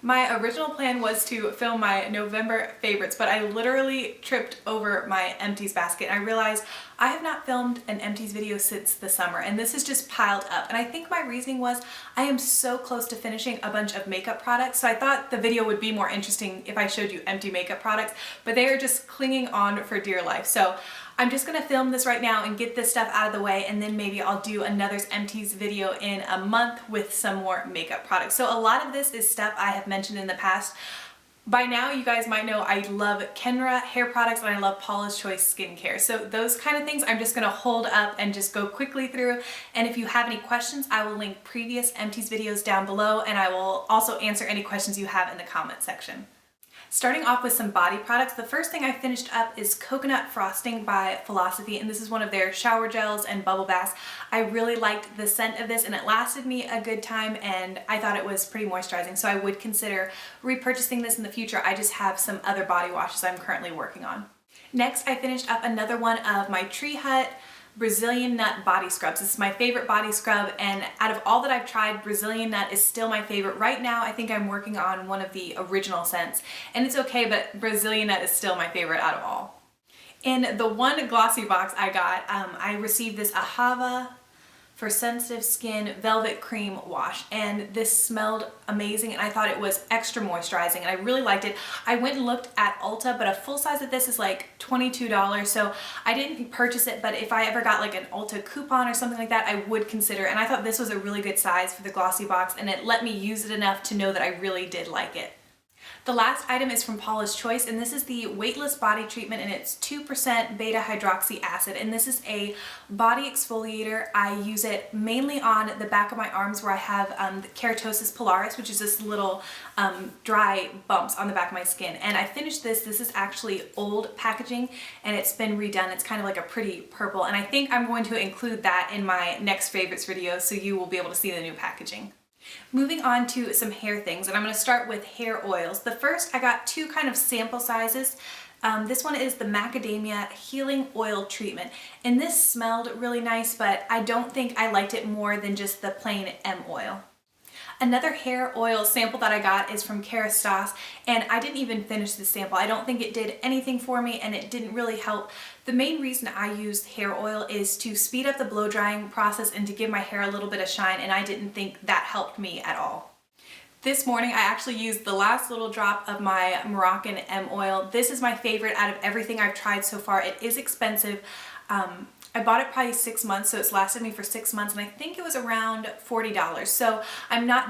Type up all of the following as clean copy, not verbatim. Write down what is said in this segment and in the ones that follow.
My original plan was to film my November favorites, but I literally tripped over my Empties basket. I realized I have not filmed an Empties video since the summer, and this is just piled up. And I think my reasoning was I am so close to finishing a bunch of makeup products, so I thought the video would be more interesting if I showed you empty makeup products, but they are just clinging on for dear life. So I'm just gonna film this right now and get this stuff out of the way, and then maybe I'll do another Empties video in a month with some more makeup products. So a lot of this is stuff I have mentioned in the past. By now, you guys might know I love Kenra hair products and I love Paula's Choice skincare. So those kind of things I'm just gonna hold up and just go quickly through. And if you have any questions, I will link previous Empties videos down below, and I will also answer any questions you have in the comment section. Starting off with some body products, the first thing I finished up is Coconut Frosting by Philosophy, and this is one of their shower gels and bubble baths. I really liked the scent of this, and it lasted me a good time, and I thought it was pretty moisturizing, so I would consider repurchasing this in the future. I just have some other body washes I'm currently working on. Next, I finished up another one of my Tree Hut Brazilian Nut body scrubs. This is my favorite body scrub, and out of all that I've tried, Brazilian Nut is still my favorite. Right now, I think I'm working on one of the original scents, and it's okay, but Brazilian Nut is still my favorite out of all. In the one glossy box I got, I received this Ahava for sensitive skin velvet cream wash, and this smelled amazing, and I thought it was extra moisturizing, and I really liked it. I went and looked at Ulta, but a full size of this is like $22, so I didn't purchase it, but if I ever got like an Ulta coupon or something like that, I would consider, and I thought this was a really good size for the glossy box, and it let me use it enough to know that I really did like it. The last item is from Paula's Choice, and this is the Weightless Body Treatment, and it's 2% beta hydroxy acid, and this is a body exfoliator. I use it mainly on the back of my arms where I have the keratosis pilaris, which is this little dry bumps on the back of my skin. And I finished this. This is actually old packaging, and it's been redone. It's kind of like a pretty purple, and I think I'm going to include that in my next favorites video, so you will be able to see the new packaging. Moving on to some hair things, and I'm going to start with hair oils. The first, I got two kind of sample sizes. This one is the Macadamia Healing Oil Treatment, and this smelled really nice, but I don't think I liked it more than just the plain M oil. Another hair oil sample that I got is from Kerastase, and I didn't even finish this sample. I don't think it did anything for me, and it didn't really help. The main reason I used hair oil is to speed up the blow drying process and to give my hair a little bit of shine, and I didn't think that helped me at all. This morning I actually used the last little drop of my Moroccan M oil. This is my favorite out of everything I've tried so far. It is expensive. I bought it probably 6 months, so it's lasted me for 6 months, and I think it was around $40. So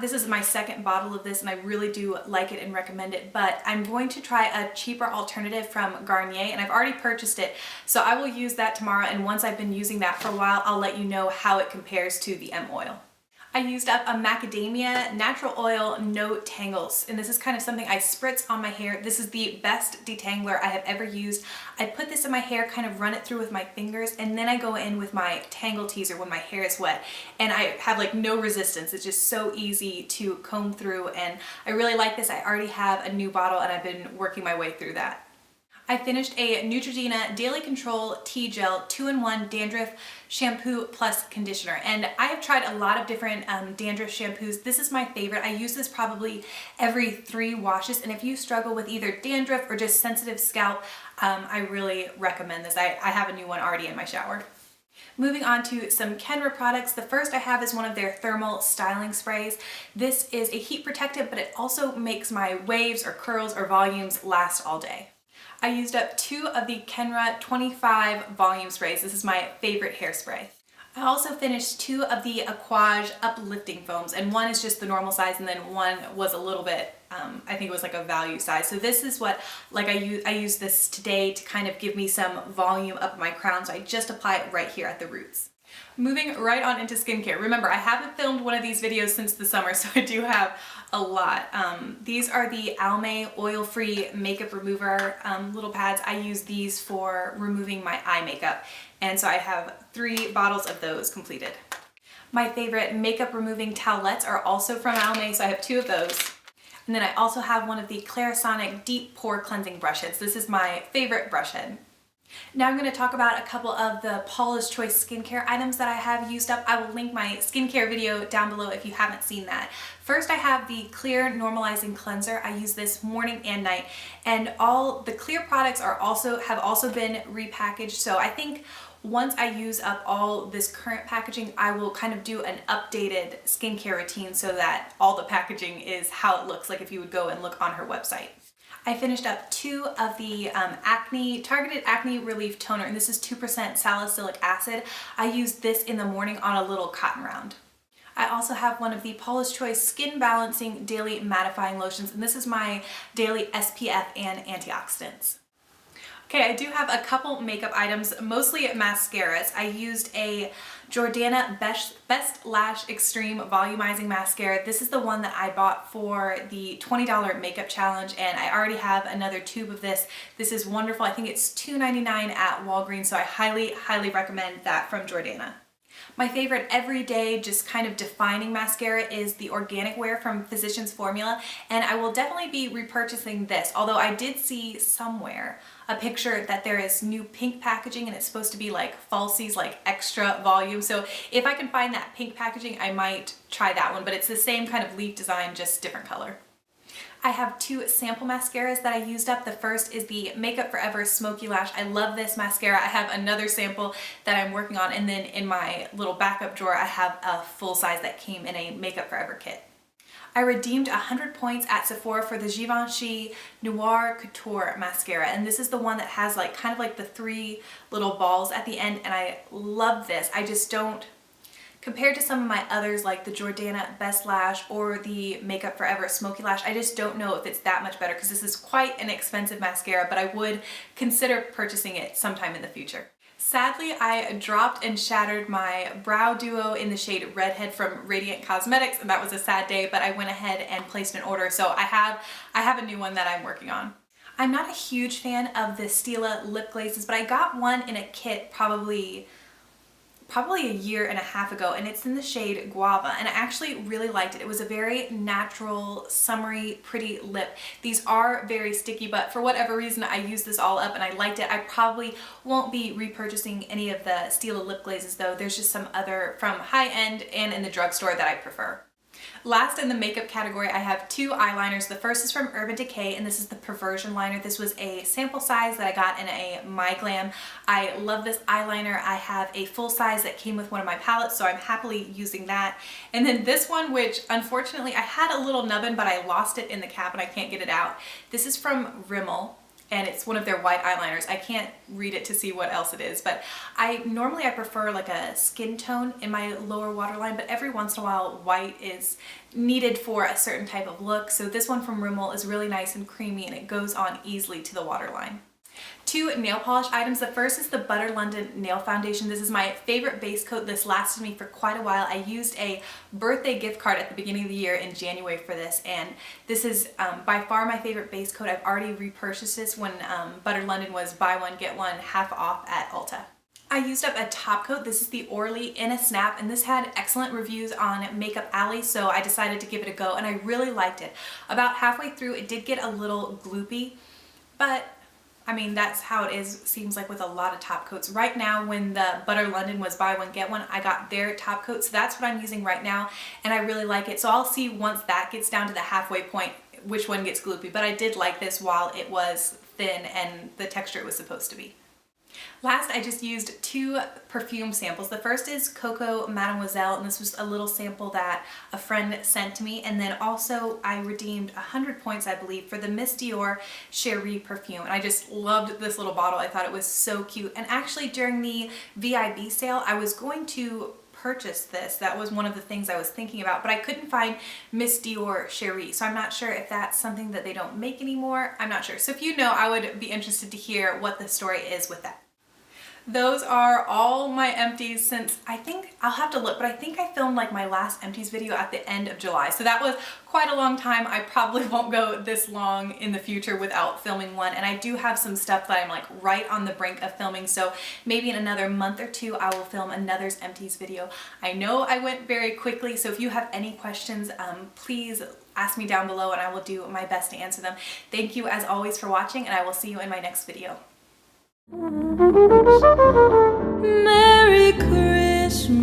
this is my second bottle of this, and I really do like it and recommend it, but I'm going to try a cheaper alternative from Garnier, and I've already purchased it, so I will use that tomorrow, and once I've been using that for a while, I'll let you know how it compares to the M oil. I used up a Macadamia Natural Oil No Tangles, and this is kind of something I spritz on my hair. This is the best detangler I have ever used. I put this in my hair, kind of run it through with my fingers, and then I go in with my Tangle teaser when my hair is wet, and I have like no resistance. It's just so easy to comb through, and I really like this. I already have a new bottle, and I've been working my way through that. I finished a Neutrogena Daily Control Tea Gel 2-in-1 Dandruff Shampoo plus Conditioner, and I have tried a lot of different dandruff shampoos. This is my favorite. I use this probably every 3 washes, and if you struggle with either dandruff or just sensitive scalp, I really recommend this. I have a new one already in my shower. Moving on to some Kenra products. The first I have is one of their thermal styling sprays. This is a heat protectant, but it also makes my waves or curls or volumes last all day. I used up 2 of the Kenra 25 volume sprays. This is my favorite hairspray. I also finished 2 of the Aquage uplifting foams, and one is just the normal size, and then one was a little bit, I think it was like a value size. So this is what, like I use this today to kind of give me some volume up my crown, so I just apply it right here at the roots. Moving right on into skincare. Remember, I haven't filmed one of these videos since the summer, so I do have a lot. These are the Almay oil-free makeup remover little pads. I use these for removing my eye makeup, and so I have 3 bottles of those completed. My favorite makeup removing towelettes are also from Almay, so I have 2 of those. And then I also have one of the Clarisonic Deep Pore Cleansing brush heads. This is my favorite brush head. Now I'm going to talk about a couple of the Paula's Choice skincare items that I have used up. I will link my skincare video down below if you haven't seen that. First, I have the Clear Normalizing Cleanser. I use this morning and night, and all the Clear products have also been repackaged. So I think once I use up all this current packaging, I will kind of do an updated skincare routine so that all the packaging is how it looks like if you would go and look on her website. I finished up 2 of the Targeted Acne Relief Toner, and this is 2% salicylic acid. I use this in the morning on a little cotton round. I also have one of the Paula's Choice Skin Balancing Daily Mattifying Lotions, and this is my daily SPF and antioxidants. Okay, I do have a couple makeup items, mostly mascaras. I used a Jordana Best Lash Extreme Volumizing Mascara. This is the one that I bought for the $20 makeup challenge, and I already have another tube of this. This is wonderful. I think it's $2.99 at Walgreens, so I highly recommend that from Jordana. My favorite everyday, just kind of defining mascara is the Organic Wear from Physicians Formula, and I will definitely be repurchasing this, although I did see somewhere a picture that there is new pink packaging and it's supposed to be like falsies, like extra volume. So if I can find that pink packaging, I might try that one, but it's the same kind of leaf design, just different color. I have 2 sample mascaras that I used up. The first is the Makeup Forever Smoky Lash. I love this mascara. I have another sample that I'm working on, and then in my little backup drawer I have a full size that came in a Makeup Forever kit. I redeemed 100 points at Sephora for the Givenchy Noir Couture mascara, and this is the one that has like kind of like the 3 little balls at the end, and I love this. I just don't, compared to some of my others like the Jordana Best Lash or the Makeup Forever Smoky Lash, I just don't know if it's that much better because this is quite an expensive mascara, but I would consider purchasing it sometime in the future. Sadly, I dropped and shattered my brow duo in the shade Redhead from Radiant Cosmetics, and that was a sad day, but I went ahead and placed an order, so I have a new one that I'm working on. I'm not a huge fan of the Stila lip glazes, but I got one in a kit probably a year and a half ago, and it's in the shade Guava, and I actually really liked it. It was a very natural, summery, pretty lip. These are very sticky, but for whatever reason I used this all up and I liked it. I probably won't be repurchasing any of the Stila lip glazes though. There's just some other from high end and in the drugstore that I prefer. Last in the makeup category, I have 2 eyeliners. The first is from Urban Decay, and this is the Perversion liner. This was a sample size that I got in a My Glam. I love this eyeliner. I have a full size that came with one of my palettes, so I'm happily using that. And then this one, which unfortunately I had a little nubbin, but I lost it in the cap and I can't get it out. This is from Rimmel, and it's one of their white eyeliners. I can't read it to see what else it is, but normally I prefer like a skin tone in my lower waterline, but every once in a while white is needed for a certain type of look. So this one from Rimmel is really nice and creamy, and it goes on easily to the waterline. 2 nail polish items. The first is the Butter London Nail Foundation. This is my favorite base coat. This lasted me for quite a while. I used a birthday gift card at the beginning of the year in January for this, and this is by far my favorite base coat. I've already repurchased this when Butter London was buy one get one half off at Ulta. I used up a top coat. This is the Orly In A Snap, and this had excellent reviews on Makeup Alley, so I decided to give it a go, and I really liked it. About halfway through it did get a little gloopy, but I mean, that's how it is, seems like, with a lot of top coats. Right now, when the Butter London was buy one get one, I got their top coat, so that's what I'm using right now, and I really like it. So I'll see once that gets down to the halfway point which one gets gloopy, but I did like this while it was thin and the texture it was supposed to be. Last, I just used 2 perfume samples. The first is Coco Mademoiselle, and this was a little sample that a friend sent to me. And then also I redeemed 100 points, I believe, for the Miss Dior Cherie perfume. And I just loved this little bottle. I thought it was so cute. And actually during the VIB sale, I was going to purchase this. That was one of the things I was thinking about, but I couldn't find Miss Dior Cherie, so I'm not sure if that's something that they don't make anymore. I'm not sure. So if you know, I would be interested to hear what the story is with that. Those are all my empties since, I think, I'll have to look, but I think I filmed like my last empties video at the end of July. So that was quite a long time. I probably won't go this long in the future without filming one. And I do have some stuff that I'm like right on the brink of filming. So maybe in another month or 2, I will film another's empties video. I know I went very quickly, so if you have any questions, please ask me down below and I will do my best to answer them. Thank you as always for watching, and I will see you in my next video. Merry Christmas.